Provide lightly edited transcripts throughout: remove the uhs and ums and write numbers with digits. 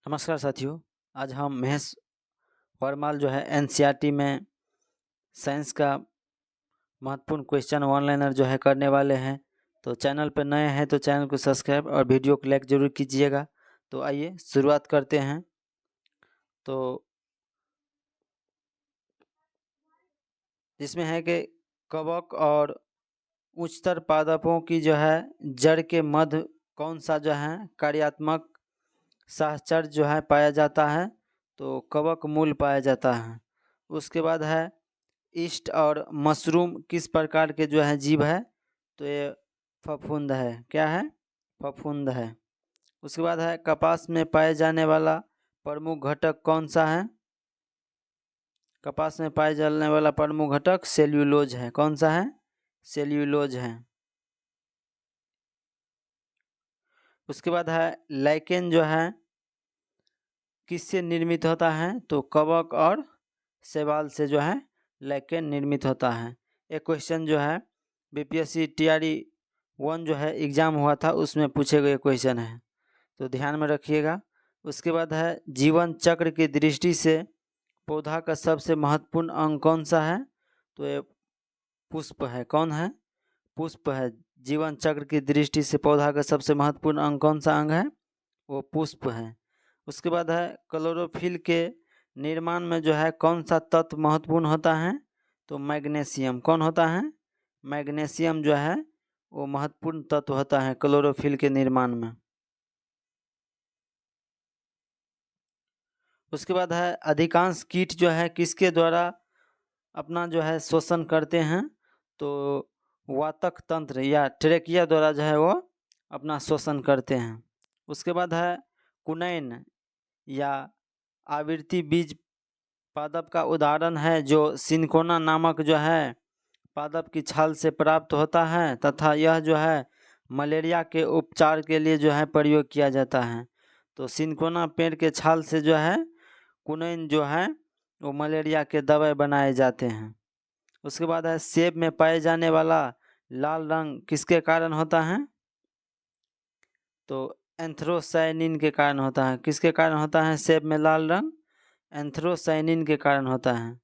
नमस्कार साथियों, आज हम महेश वर्माल जो है एनसीईआरटी में साइंस का महत्वपूर्ण क्वेश्चन वन लाइनर जो है करने वाले हैं। तो चैनल पर नए हैं तो चैनल को सब्सक्राइब और वीडियो को लाइक जरूर कीजिएगा। तो आइए शुरुआत करते हैं। तो इसमें है कि कवक और उच्चतर पादपों की जो है जड़ के मध्य कौन सा जो है कार्यात्मक सहचर जो है पाया जाता है। तो कवक मूल पाया जाता है। उसके बाद है ईस्ट और मशरूम किस प्रकार के जो है जीव है। तो ये फफूंद है। क्या है? फफूंद है। उसके बाद है कपास में पाए जाने वाला प्रमुख घटक कौन सा है। कपास में पाए जाने वाला प्रमुख घटक सेल्यूलोज है। कौन सा है? सेल्यूलोज है। उसके बाद है लाइकेन जो है किससे निर्मित होता है। तो कवक और शैवाल से जो है लाइकेन निर्मित होता है। एक क्वेश्चन जो है बीपीएससी टीआरई 1 जो है एग्जाम हुआ था उसमें पूछे गए क्वेश्चन है, तो ध्यान में रखिएगा। उसके बाद है जीवन चक्र की दृष्टि से पौधा का सबसे महत्वपूर्ण अंग कौन सा है। तो ये पुष्प है। कौन है? पुष्प है। जीवन चक्र की दृष्टि से पौधा का सबसे महत्वपूर्ण अंग कौन सा अंग है? वो पुष्प है। उसके बाद है क्लोरोफिल के निर्माण में जो है कौन सा तत्व महत्वपूर्ण होता है। तो मैग्नीशियम। कौन होता है? मैग्नीशियम जो है वो महत्वपूर्ण तत्व होता है क्लोरोफिल के निर्माण में। उसके बाद है अधिकांश कीट जो है किसके द्वारा अपना जो है शोषण करते हैं। तो वातक तंत्र या ट्रेकिया द्वारा जो है वो अपना शोषण करते हैं। उसके बाद है कुनैन या आवृत्ति बीज पादप का उदाहरण है जो सिनकोना नामक जो है पादप की छाल से प्राप्त होता है तथा यह जो है मलेरिया के उपचार के लिए जो है प्रयोग किया जाता है। तो सिनकोना पेड़ के छाल से जो है कुनैन जो है वो मलेरिया के दवाई बनाए जाते हैं। उसके बाद है सेब में पाए जाने वाला लाल रंग किसके कारण होता है। तो एंथ्रोसायनिन के कारण होता है। किसके कारण होता है सेब में लाल रंग? एंथ्रोसायनिन के कारण होता है।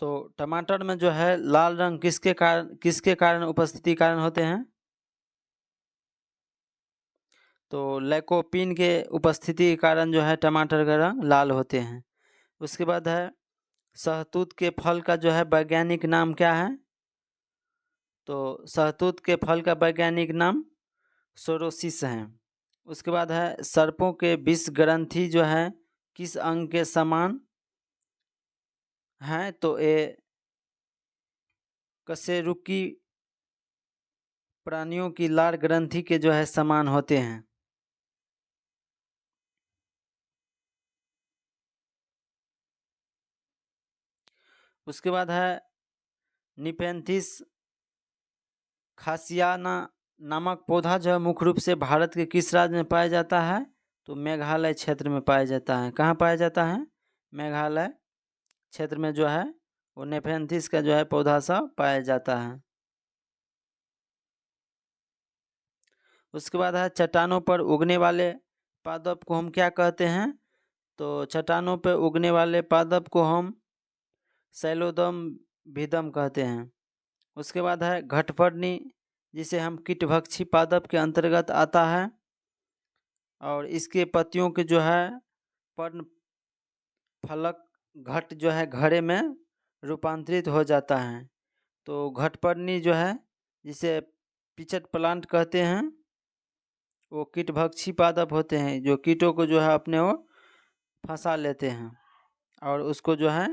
तो टमाटर में जो है लाल रंग किसके कारण उपस्थिति कारण होते हैं। तो लैकोपीन के उपस्थिति के कारण जो है टमाटर का रंग लाल होते हैं। उसके बाद है शहतूत के फल का जो है वैज्ञानिक नाम क्या है। तो शहतूत के फल का वैज्ञानिक नाम सोरोसिस है। उसके बाद है सर्पों के विष ग्रंथि जो है किस अंग के समान है। तो ये कशेरुकी प्राणियों की लार ग्रंथि के जो है समान होते हैं। उसके बाद है निपेंथिस खासियाना नामक पौधा जो है मुख्य रूप से भारत के किस राज्य में पाया जाता है। तो मेघालय क्षेत्र में पाया जाता है। कहाँ पाया जाता है? मेघालय क्षेत्र में जो है वो नेफेंथिस का जो है पौधा सा पाया जाता है। उसके बाद है चट्टानों पर उगने वाले पादप को हम क्या कहते हैं। तो चट्टानों पर उगने वाले पादप को हम शैलोदम भिदम कहते हैं। उसके बाद है घटपर्णी जिसे हम कीटभक्षी पादप के अंतर्गत आता है और इसके पत्तियों के जो है पर्ण फलक घट जो है घड़े में रूपांतरित हो जाता है। तो घटपर्णी जो है जिसे पिचट प्लांट कहते हैं वो कीटभक्षी पादप होते हैं जो कीटों को जो है अपने वो फंसा लेते हैं और उसको जो है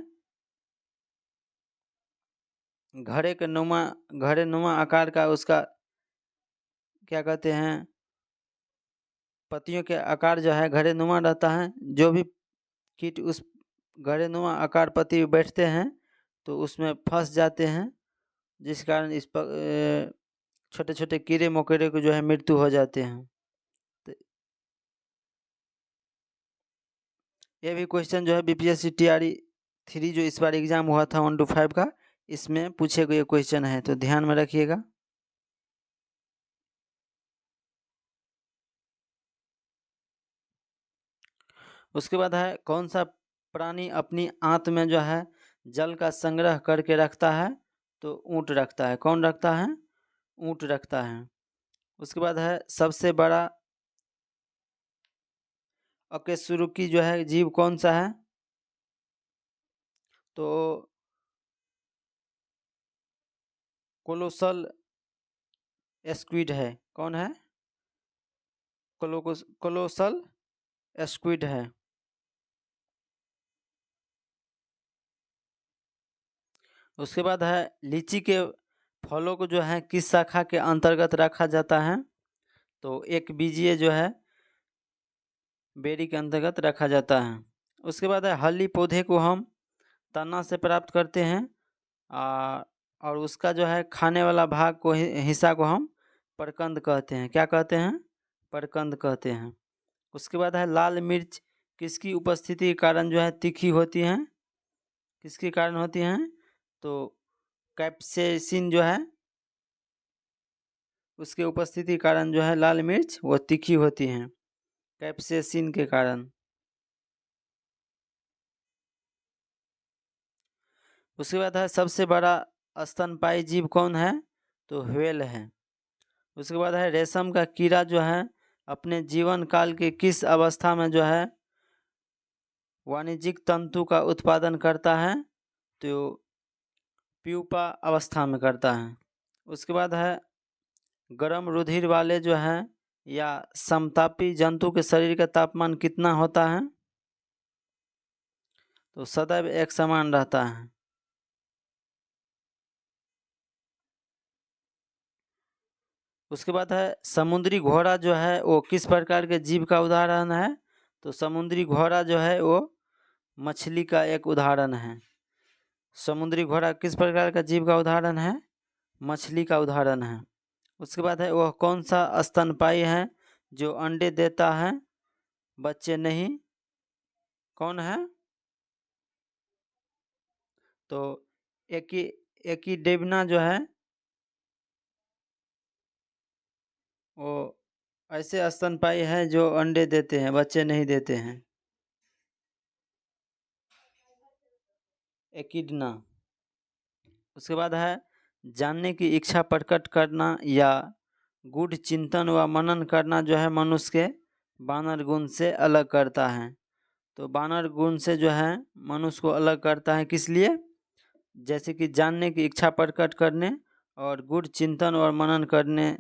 घड़े नुमा आकार का उसका क्या कहते हैं पत्तियों के आकार जो है घड़े नुमा रहता है। जो भी कीट उस घड़े नुमा आकार पत्ती पे बैठते हैं तो उसमें फंस जाते हैं जिस कारण इस पर छोटे छोटे कीड़े मकोड़े को जो है मृत्यु हो जाते हैं। तो ये भी क्वेश्चन जो है बीपीएससी टीआरई 3 जो इस बार एग्जाम हुआ था 1 to 5 का इसमें पूछे गए क्वेश्चन है, तो ध्यान में रखिएगा। उसके बाद है कौन सा प्राणी अपनी आंत में जो है जल का संग्रह करके रखता है? तो ऊँट रखता है। कौन रखता है? ऊँट रखता है। उसके बाद है सबसे बड़ा अकशेरुकी जो है जीव कौन सा है? तो कोलोसल स्क्विड है। कौन है? कोलोसल स्क्विड है। उसके बाद है लीची के फलों को जो है किस शाखा के अंतर्गत रखा जाता है? तो एक बीजीय जो है बेरी के अंतर्गत रखा जाता है। उसके बाद है हल्ली पौधे को हम तना से प्राप्त करते हैं और उसका जो है खाने वाला भाग को हिस्सा को हम परकंद कहते हैं। क्या कहते हैं? परकंद कहते हैं। उसके बाद है लाल मिर्च किसकी उपस्थिति के कारण जो है तीखी होती हैं? किसके कारण होती हैं? तो कैप्सेसिन जो है उसके उपस्थिति के कारण जो है लाल मिर्च वो तीखी होती हैं, कैप्सेसिन के कारण। उसके बाद है सबसे बड़ा स्तनपायी जीव कौन है? तो व्हेल है। उसके बाद है रेशम का कीड़ा जो है अपने जीवन काल के किस अवस्था में जो है वाणिज्यिक तंतु का उत्पादन करता है? तो प्यूपा अवस्था में करता है। उसके बाद है गर्म रुधिर वाले जो हैं या समतापी जंतु के शरीर का तापमान कितना होता है? तो सदैव एक समान रहता है। उसके बाद है समुद्री घोड़ा जो है वो किस प्रकार के जीव का उदाहरण है? तो समुद्री घोड़ा जो है वो मछली का एक उदाहरण है। समुद्री घोड़ा किस प्रकार का जीव का उदाहरण है? मछली का उदाहरण है। उसके बाद है वह कौन सा स्तनपायी है जो अंडे देता है बच्चे नहीं? कौन है? तो एकिडेबना जो है वो ऐसे स्तनपायी है जो अंडे देते हैं बच्चे नहीं देते हैं। एकिडना। उसके बाद है जानने की इच्छा प्रकट करना या गूढ़ चिंतन व मनन करना जो है मनुष्य के वानर गुण से अलग करता है। तो वानर गुण से जो है मनुष्य को अलग करता है किस लिए? जैसे कि जानने की इच्छा प्रकट करने और गूढ़ चिंतन और मनन करने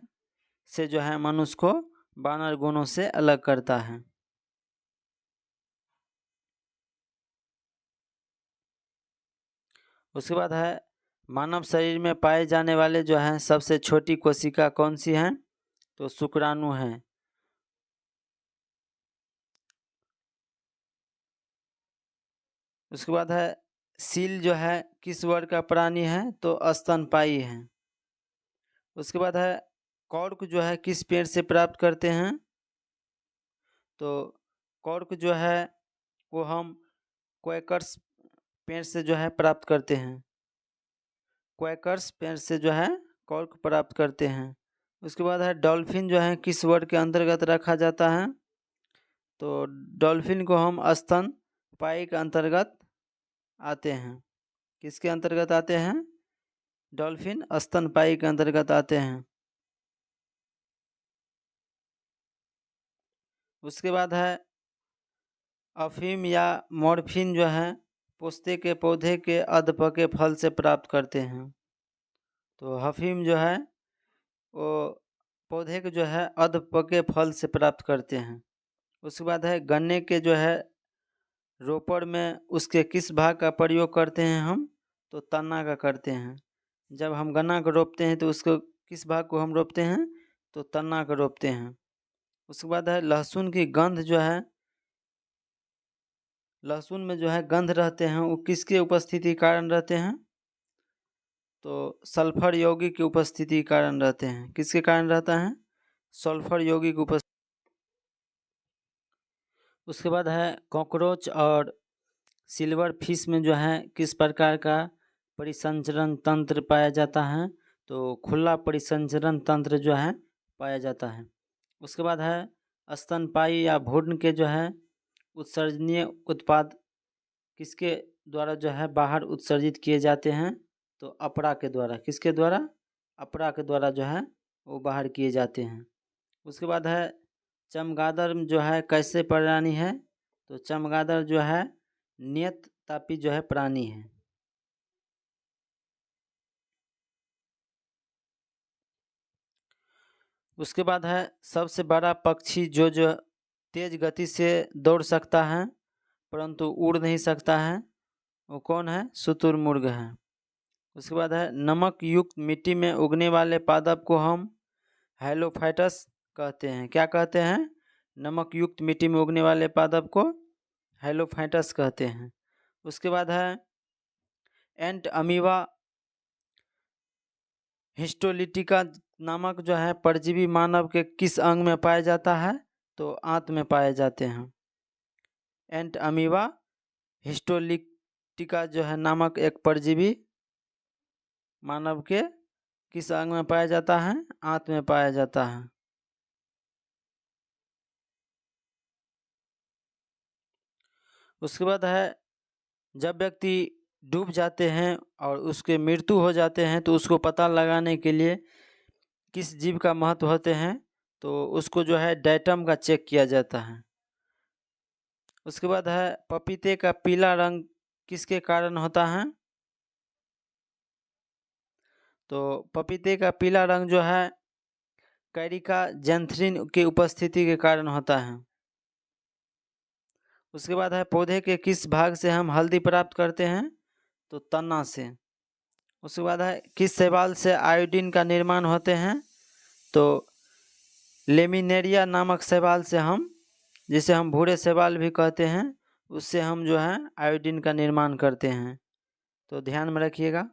से जो है मनुष्य को वानर गुणों से अलग करता है। उसके बाद है मानव शरीर में पाए जाने वाले जो हैं सबसे छोटी कोशिका कौन सी हैं? तो शुक्राणु हैं। उसके बाद है सील जो है किस वर्ग का प्राणी है? तो स्तनपायी है। उसके बाद है कॉर्क जो है किस पेड़ से प्राप्त करते हैं? तो कॉर्क जो है वो हम क्वैकर्स पेड़ से जो है प्राप्त करते हैं। क्वैकर्स पेड़ से जो है कॉर्क प्राप्त करते हैं। उसके बाद है डॉल्फिन जो है किस वर्ग के अंतर्गत रखा जाता है? तो डॉल्फिन को हम स्तनपायी के अंतर्गत आते हैं। किसके अंतर्गत आते हैं? डॉल्फिन स्तनपायी के अंतर्गत आते हैं। उसके बाद है अफीम या मॉर्फिन जो है पोस्ते के पौधे के अधपके फल से प्राप्त करते हैं। तो अफीम जो है वो पौधे के जो है अधपके फल से प्राप्त करते हैं। उसके बाद है गन्ने के जो है रोपड़ में उसके किस भाग का प्रयोग करते हैं हम? तो तना का करते हैं। जब हम गन्ना को रोपते हैं तो उसको किस भाग को हम रोपते हैं? तो तना को रोपते हैं। उसके बाद है लहसुन की गंध जो है लहसुन में जो है गंध रहते हैं वो किसके उपस्थिति के कारण रहते हैं? तो सल्फर यौगिक की उपस्थिति के कारण रहते हैं। किसके कारण रहता है? सल्फर यौगिक उपस्थिति। उसके बाद है कॉकरोच और सिल्वर फिश में जो है किस प्रकार का परिसंचरण तंत्र पाया जाता है? तो खुला परिसंचरण तंत्र जो है पाया जाता है। उसके बाद है स्तनपायी या भ्रूण के जो है उत्सर्जनीय उत्पाद किसके द्वारा जो है बाहर उत्सर्जित किए जाते हैं? तो अपरा के द्वारा। किसके द्वारा? अपरा के द्वारा जो है वो बाहर किए जाते हैं। उसके बाद है चमगादड़ जो है कैसे प्राणी है? तो चमगादड़ जो है नियत तापी जो है प्राणी है। उसके बाद है सबसे बड़ा पक्षी जो तेज गति से दौड़ सकता है परंतु उड़ नहीं सकता है, वो कौन है? शुतुरमुर्ग है। उसके बाद है नमक युक्त मिट्टी में उगने वाले पादप को हम हैलोफाइटस कहते हैं। क्या कहते हैं? नमक युक्त मिट्टी में उगने वाले पादप को हैलोफाइटस कहते हैं। उसके बाद है एंट अमीबा हिस्टोलिटिका नामक जो है परजीवी मानव के किस अंग में पाया जाता है? तो आंत में पाए जाते हैं। एंट अमीबा हिस्टोलिटिका जो है नामक एक परजीवी मानव के किस अंग में पाया जाता है? आंत में पाया जाता है। उसके बाद है जब व्यक्ति डूब जाते हैं और उसके मृत्यु हो जाते हैं तो उसको पता लगाने के लिए किस जीव का महत्व होते हैं? तो उसको जो है डेटम का चेक किया जाता है। उसके बाद है पपीते का पीला रंग किसके कारण होता है? तो पपीते का पीला रंग जो है कैरिका जैंथ्रिन की उपस्थिति के कारण होता है। उसके बाद है पौधे के किस भाग से हम हल्दी प्राप्त करते हैं? तो तना से। उसके बाद है किस शैवाल से आयोडीन का निर्माण होते हैं? तो लेमिनेरिया नामक शैवाल से हम, जिसे हम भूरे शैवाल भी कहते हैं, उससे हम जो है आयोडीन का निर्माण करते हैं। तो ध्यान में रखिएगा।